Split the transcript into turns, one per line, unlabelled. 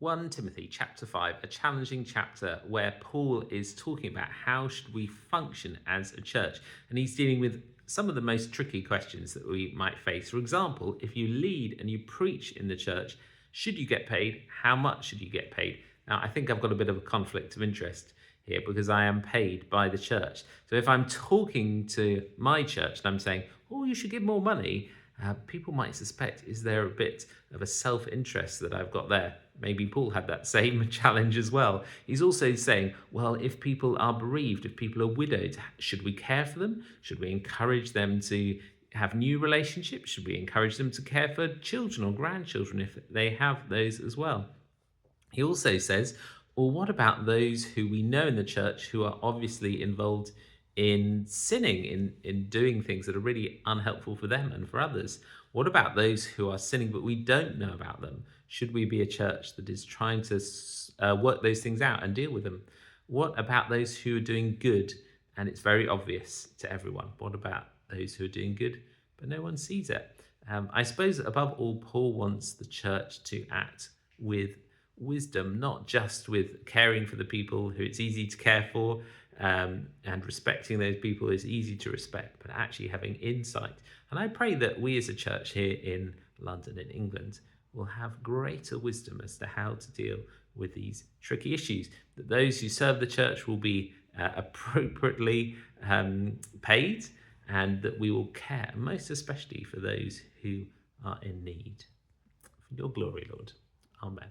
1 Timothy chapter 5, a challenging chapter where Paul is talking about how should we function as a church. And he's dealing with some of the most tricky questions that we might face. For example, if you lead and you preach in the church, should you get paid? How much should you get paid? Now, I think I've got a bit of a conflict of interest here because I am paid by the church. So if I'm talking to my church and I'm saying, oh, you should give more money, people might suspect, is there a bit of a self-interest that I've got there? Maybe Paul had that same challenge as well. He's also saying, well, if people are bereaved, if people are widowed, should we care for them? Should we encourage them to have new relationships? Should we encourage them to care for children or grandchildren if they have those as well? He also says, well, what about those who we know in the church who are obviously involved in sinning, in doing things that are really unhelpful for them and for others? What about those who are sinning but we don't know about them? Should we be a church that is trying to work those things out and deal with them? What about those who are doing good and it's very obvious to everyone? What about those who are doing good but no one sees it? I suppose above all, Paul wants the church to act with wisdom, not just with caring for the people who it's easy to care for, and respecting those people is easy to respect, but actually having insight. And I pray that we as a church here in London, in England, will have greater wisdom as to how to deal with these tricky issues, that those who serve the church will be appropriately paid, and that we will care, most especially for those who are in need. For your glory, Lord. Amen.